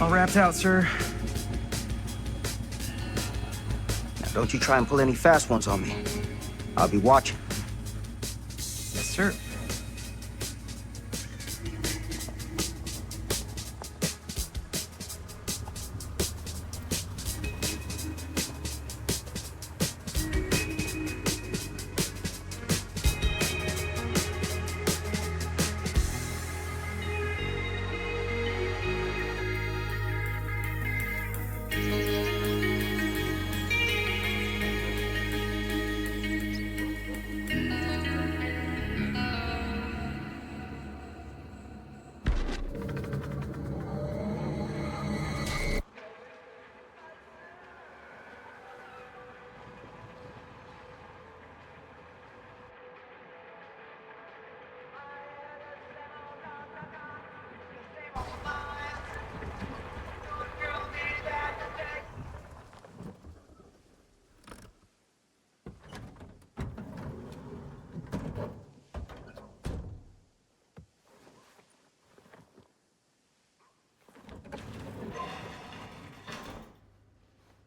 All wrapped out, sir. Now, don't you try and pull any fast ones on me. I'll be watching. Yes, sir.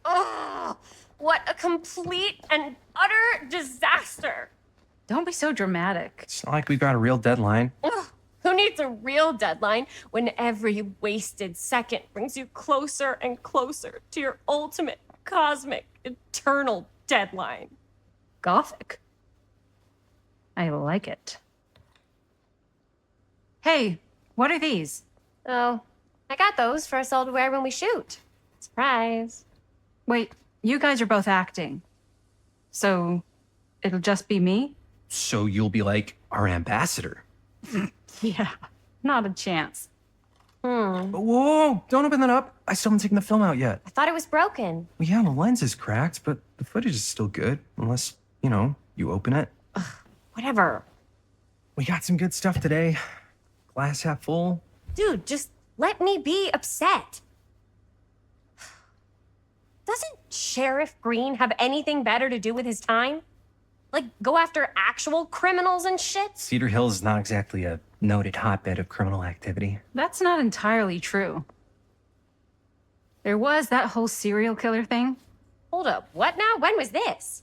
Oh, what a complete and utter disaster. Don't be so dramatic. It's not like we've got a real deadline. Ugh, who needs a real deadline when every wasted second brings you closer and closer to your ultimate, cosmic, eternal deadline? Gothic. I like it. Hey, what are these? Oh, I got those for us all to wear when we shoot. Surprise. Wait, you guys are both acting. So it'll just be me? So you'll be like our ambassador. Yeah, not a chance. Whoa, whoa, don't open that up. I still haven't taken the film out yet. I thought it was broken. Well, yeah, the lens is cracked, but the footage is still good. Unless, you open it. Whatever. We got some good stuff today. Glass half full. Dude, just let me be upset. Doesn't Sheriff Green have anything better to do with his time? Like, go after actual criminals and shit? Cedar Hills is not exactly a noted hotbed of criminal activity. That's not entirely true. There was that whole serial killer thing. Hold up, what now? When was this?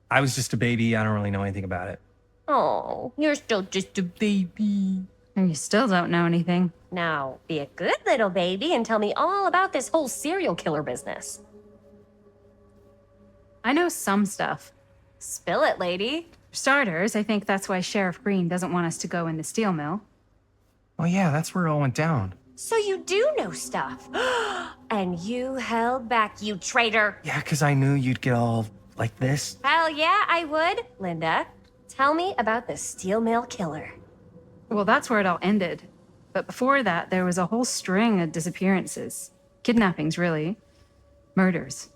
I was just a baby. I don't really know anything about it. Oh, you're still just a baby. And you still don't know anything. Now, be a good little baby and tell me all about this whole serial killer business. I know some stuff. Spill it, lady. For starters, I think that's why Sheriff Green doesn't want us to go in the steel mill. Oh, yeah, that's where it all went down. So you do know stuff. And you held back, you traitor. Yeah, because I knew you'd get all like this. Hell yeah, I would. Linda, tell me about the steel mill killer. Well, that's where it all ended. But before that, there was a whole string of disappearances. Kidnappings, really. Murders.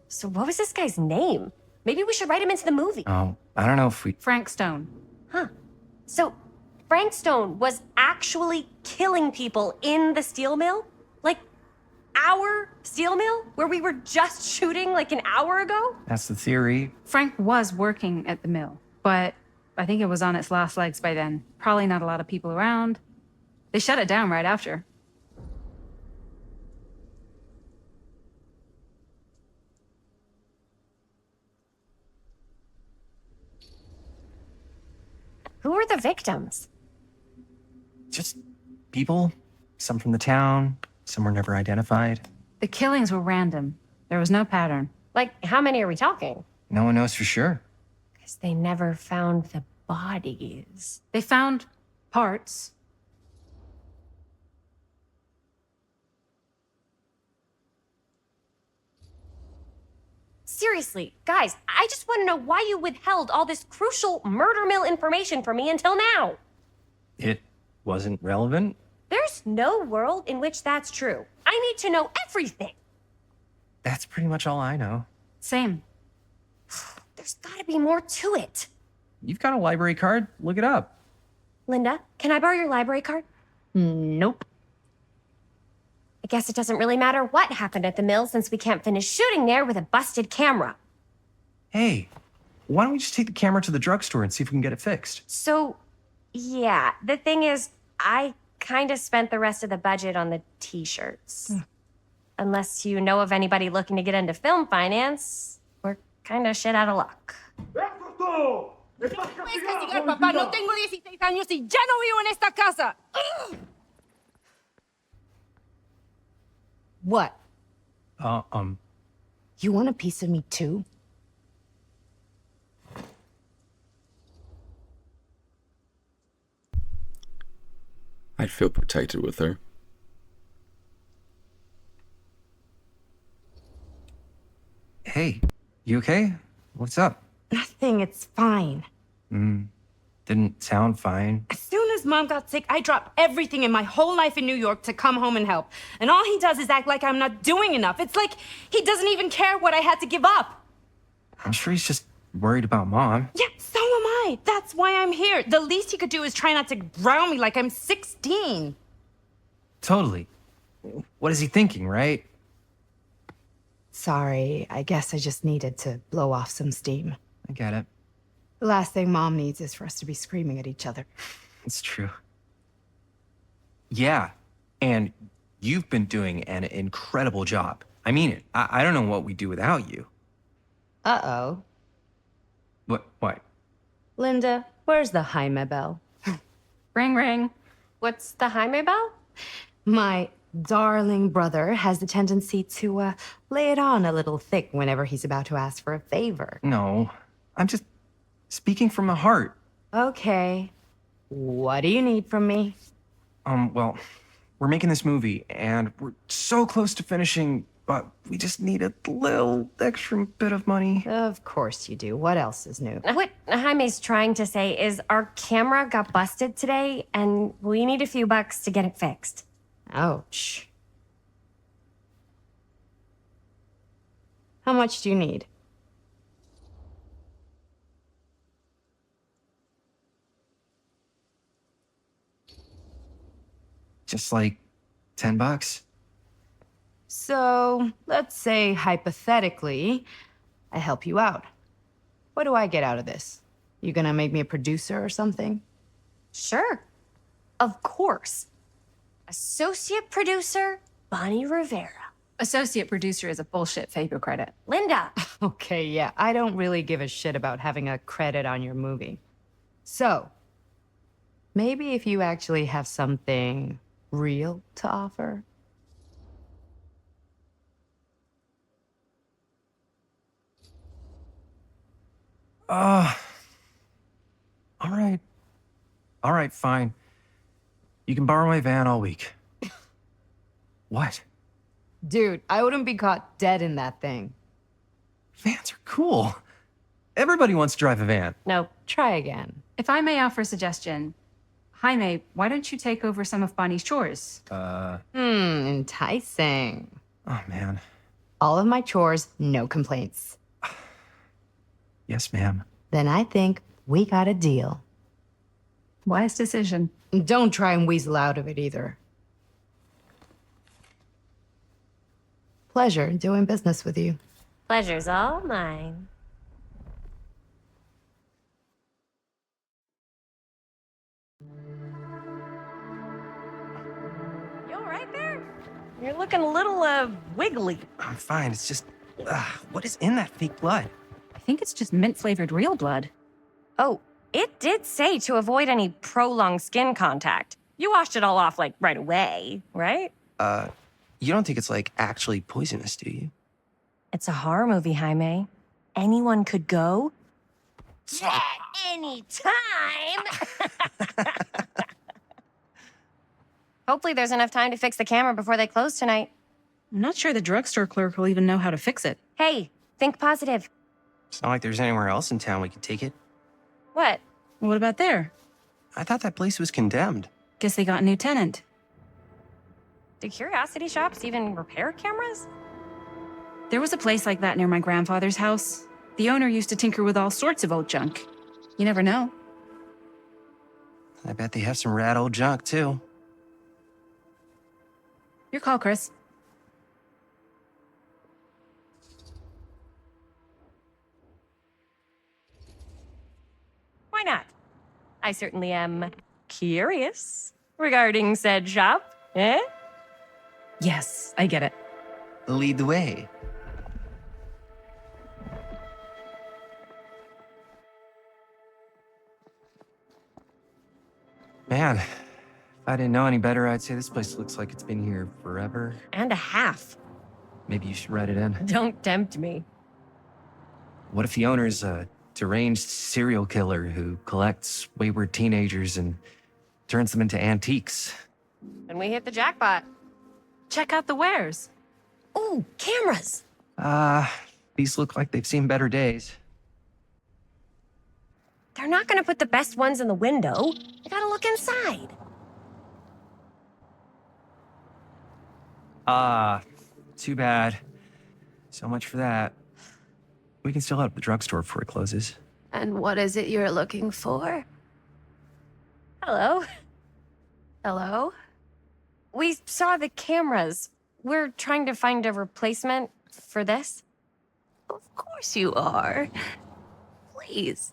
So what was this guy's name? Maybe we should write him into the movie. Oh, I don't know if we... Frank Stone. Huh. So Frank Stone was actually killing people in the steel mill? Like, our steel mill? Where we were just shooting like an hour ago? That's the theory. Frank was working at the mill, but I think it was on its last legs by then. Probably not a lot of people around. They shut it down right after. Who were the victims? Just people. Some from the town. Some were never identified. The killings were random. There was no pattern. Like, how many are we talking? No one knows for sure. Because they never found the bodies. They found parts. Seriously, guys, I just want to know why you withheld all this crucial murder mill information from me until now. It wasn't relevant? There's no world in which that's true. I need to know everything. That's pretty much all I know. Same. There's gotta be more to it. You've got a library card. Look it up. Linda, can I borrow your library card? Nope. I guess it doesn't really matter what happened at the mill since we can't finish shooting there with a busted camera. Hey, why don't we just take the camera to the drugstore and see if we can get it fixed? So, yeah, the thing is, I kind of spent the rest of the budget on the t-shirts. Unless you know of anybody looking to get into film finance, we're kind of shit out of luck. Puedes castigar, papá. No tengo 16 años y ya no vivo en esta casa. What? You want a piece of me too? I'd feel protected with her. Hey, you okay? What's up? Nothing, it's fine. Didn't sound fine. As soon as Mom got sick, I dropped everything in my whole life in New York to come home and help. And all he does is act like I'm not doing enough. It's like he doesn't even care what I had to give up. I'm sure he's just worried about Mom. Yeah, so am I. That's why I'm here. The least he could do is try not to ground me like I'm 16. Totally. What is he thinking, right? Sorry, I guess I just needed to blow off some steam. I get it. The last thing Mom needs is for us to be screaming at each other. It's true. Yeah, and you've been doing an incredible job. I mean it. I don't know what we'd do without you. Uh-oh. What? Linda, where's the Jaime bell? Ring, ring. What's the Jaime bell? My darling brother has the tendency to lay it on a little thick whenever he's about to ask for a favor. No, I'm just speaking from my heart. Okay. What do you need from me? Well, we're making this movie, and we're so close to finishing, but we just need a little extra bit of money. Of course you do. What else is new? What Jaime's trying to say is our camera got busted today, and we need a few bucks to get it fixed. Ouch. How much do you need? Just like $10. So, let's say hypothetically, I help you out. What do I get out of this? You gonna make me a producer or something? Sure. Of course. Associate producer, Bonnie Rivera. Associate producer is a bullshit FAPO credit. Linda. Okay, yeah, I don't really give a shit about having a credit on your movie. So, maybe if you actually have something real to offer? All right. All right, fine. You can borrow my van all week. What? Dude, I wouldn't be caught dead in that thing. Vans are cool. Everybody wants to drive a van. No. Try again. If I may offer a suggestion, Jaime, why don't you take over some of Bonnie's chores? Enticing. Oh, man. All of my chores, no complaints. Yes, ma'am. Then I think we got a deal. Wise decision. Don't try and weasel out of it either. Pleasure doing business with you. Pleasure's all mine. You all right there? You're looking a little, wiggly. I'm fine. It's just, what is in that fake blood? I think it's just mint-flavored real blood. Oh, it did say to avoid any prolonged skin contact. You washed it all off, like, right away, right? You don't think it's, like, actually poisonous, do you? It's a horror movie, Jaime. Anyone could go. Yeah, anytime! Hopefully there's enough time to fix the camera before they close tonight. I'm not sure the drugstore clerk will even know how to fix it. Hey, think positive. It's not like there's anywhere else in town we could take it. What? What about there? I thought that place was condemned. Guess they got a new tenant. Do curiosity shops even repair cameras? There was a place like that near my grandfather's house. The owner used to tinker with all sorts of old junk. You never know. I bet they have some rad old junk, too. Your call, Chris. Why not? I certainly am curious. regarding said shop, eh? Yes, I get it. Lead the way. Man, if I didn't know any better, I'd say this place looks like it's been here forever. And a half. Maybe you should write it in. Don't tempt me. What if the owner's a deranged serial killer who collects wayward teenagers and turns them into antiques? And we hit the jackpot. Check out the wares. Ooh, cameras. These look like they've seen better days. They're not gonna put the best ones in the window. You gotta look inside. Too bad. So much for that. We can still head up the drugstore before it closes. And what is it you're looking for? Hello. Hello? We saw the cameras. We're trying to find a replacement for this. Of course you are. Please.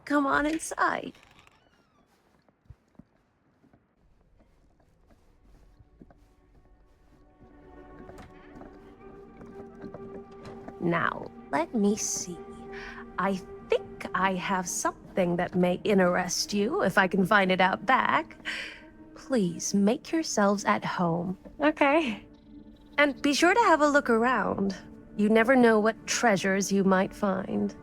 Come on inside. Now, let me see. I think I have something that may interest you if I can find it out back. Please make yourselves at home. Okay. And be sure to have a look around. You never know what treasures you might find.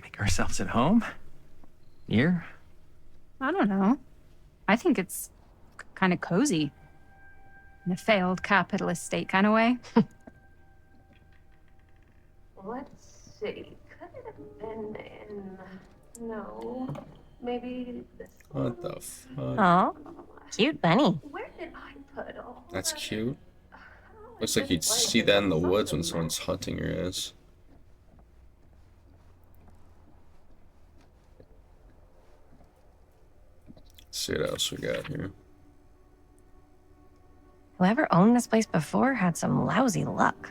Make ourselves at home? Here? I don't know. I think it's kind of cozy. In a failed capitalist state kind of way. Let's see. Could it have been in... No. Maybe this... What the fuck? Oh, cute bunny. Where did I put all... That's cute. Looks like you'd see that in the woods when someone's hunting your ass. Let's see what else we got here. Whoever owned this place before had some lousy luck.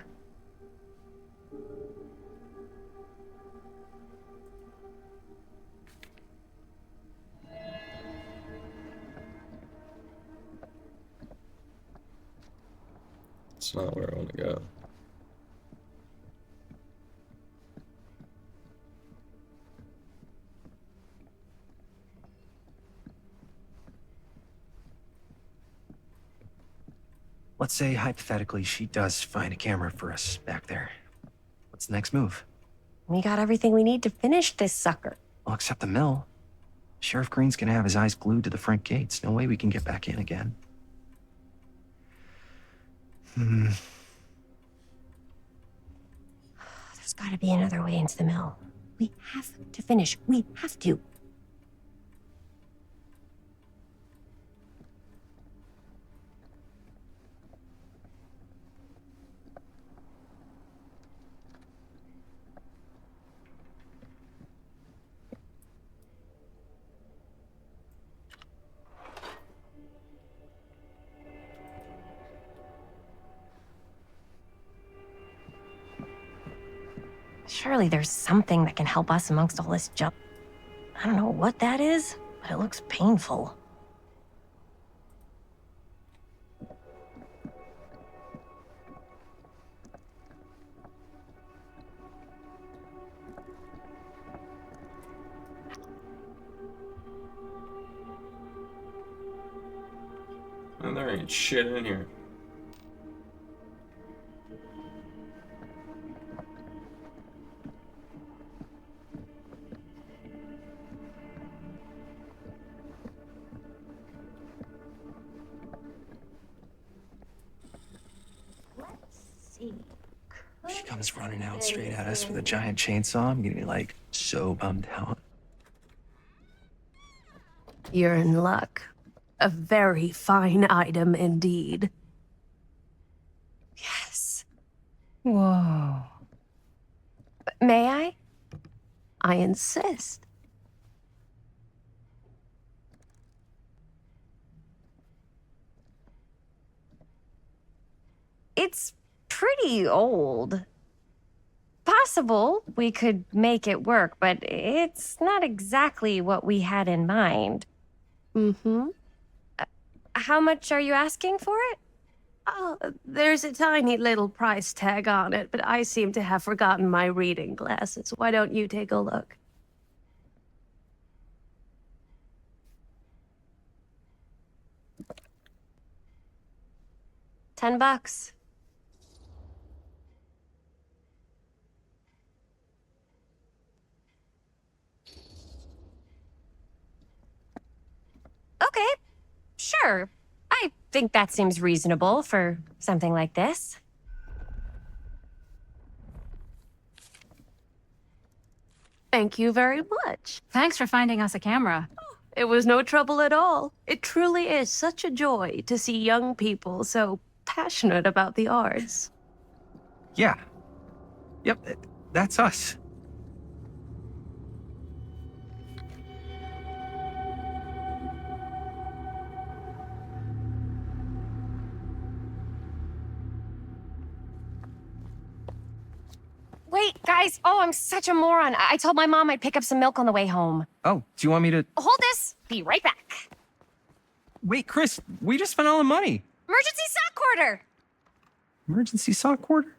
It's not where I want to go. Let's say, hypothetically, she does find a camera for us back there. What's the next move? We got everything we need to finish this sucker. Well, except the mill. Sheriff Green's gonna have his eyes glued to the front gates. No way we can get back in again. There's gotta be another way into the mill. We have to finish. We have to. Surely there's something that can help us amongst all this junk. I don't know what that is, but it looks painful. And there ain't shit in here. Let's see. She comes running out straight at us with a giant chainsaw. I'm gonna be like so bummed out. You're in luck. A very fine item indeed. Yes. Whoa. May I? I insist. It's pretty old. But possible we could make it work, but it's not exactly what we had in mind. Mm-hmm. How much are you asking for it? Oh, there's a tiny little price tag on it, but I seem to have forgotten my reading glasses. Why don't you take a look? $10. Okay, sure. I think that seems reasonable for something like this. Thank you very much. Thanks for finding us a camera. It was no trouble at all. It truly is such a joy to see young people so passionate about the arts. Yeah. Yep, that's us. Wait, guys. Oh, I'm such a moron. I told my mom I'd pick up some milk on the way home. Oh, do you want me to... Hold this. Be right back. Wait, Chris, we just spent all the money. Emergency sock quarter. Emergency sock order?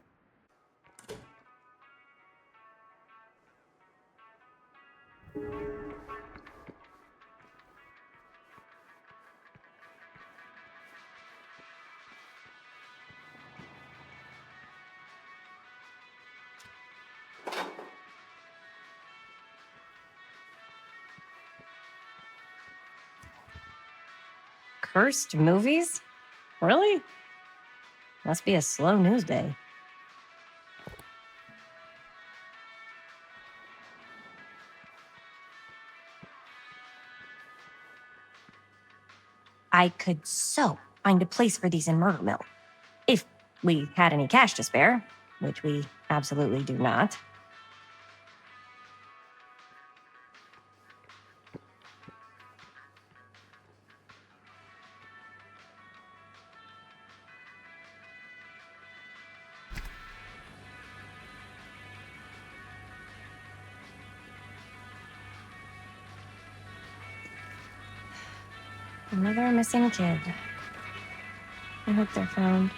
Cursed movies? Really? Must be a slow news day. I could so find a place for these in Murder Mill. If we had any cash to spare, which we absolutely do not. Another missing kid. I hope they're found.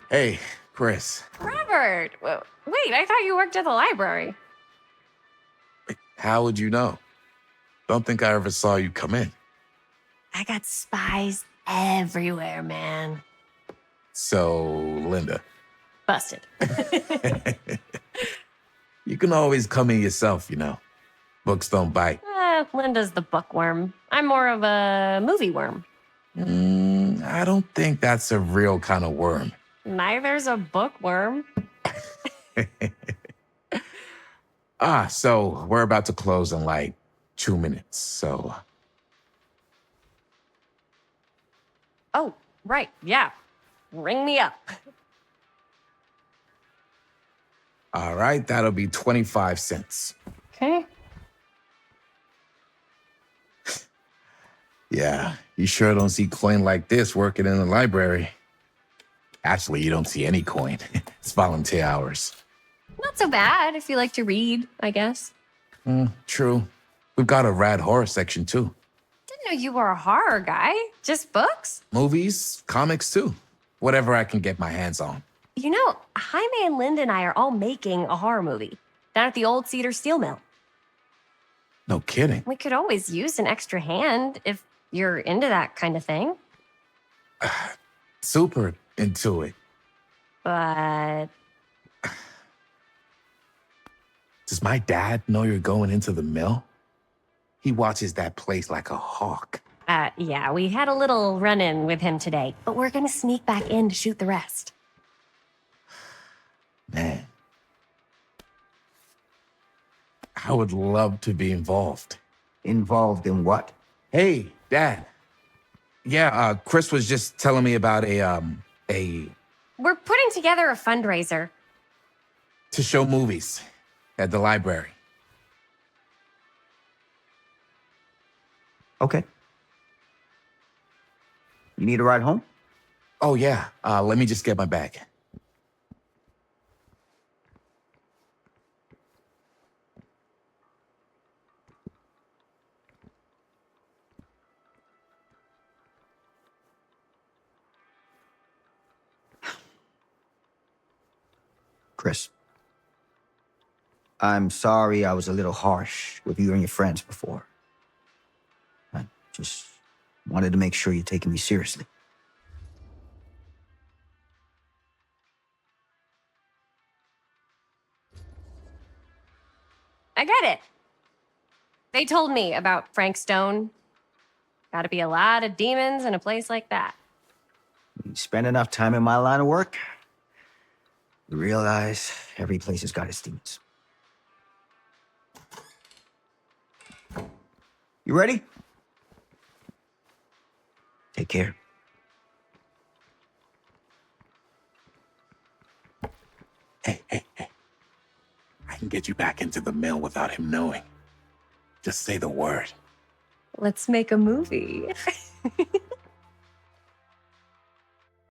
Hey, Chris. Robert! Wait, I thought you worked at the library. How would you know? Don't think I ever saw you come in. I got spies everywhere, man. So, Linda, Busted. you can always come in yourself, you know. Books don't bite. Linda's the bookworm. I'm more of a movie worm. I don't think that's a real kind of worm. Neither's a bookworm. So we're about to close in like 2 minutes, so... Oh, right, yeah. Ring me up. All right, that'll be 25 cents. Okay. Yeah, you sure don't see coin like this working in the library. Actually, you don't see any coin. It's volunteer hours. Not so bad if you like to read, I guess. True. We've got a rad horror section, too. Didn't know you were a horror guy. Just books? Movies, comics, too. Whatever I can get my hands on. You know, Jaime and Linda and I are all making a horror movie down at the old Cedar Steel Mill. No kidding. We could always use an extra hand if you're into that kind of thing. Super into it. But Does my dad know you're going into the mill? He watches that place like a hawk. yeah, we had a little run-in with him today, but we're gonna sneak back in to shoot the rest. Man. I would love to be involved. Involved in what? Hey, Dad. Yeah, Chris was just telling me about a We're putting together a fundraiser. To show movies at the library. Okay. You need a ride home? Oh, yeah. Let me just get my bag. Chris, I'm sorry I was a little harsh with you and your friends before. I just wanted to make sure you're taking me seriously. I get it. They told me about Frank Stone. Gotta be a lot of demons in a place like that. You spend enough time in my line of work, you realize every place has got its demons. You ready? Take care. Hey. I can get you back into the mill without him knowing. Just say the word. Let's make a movie.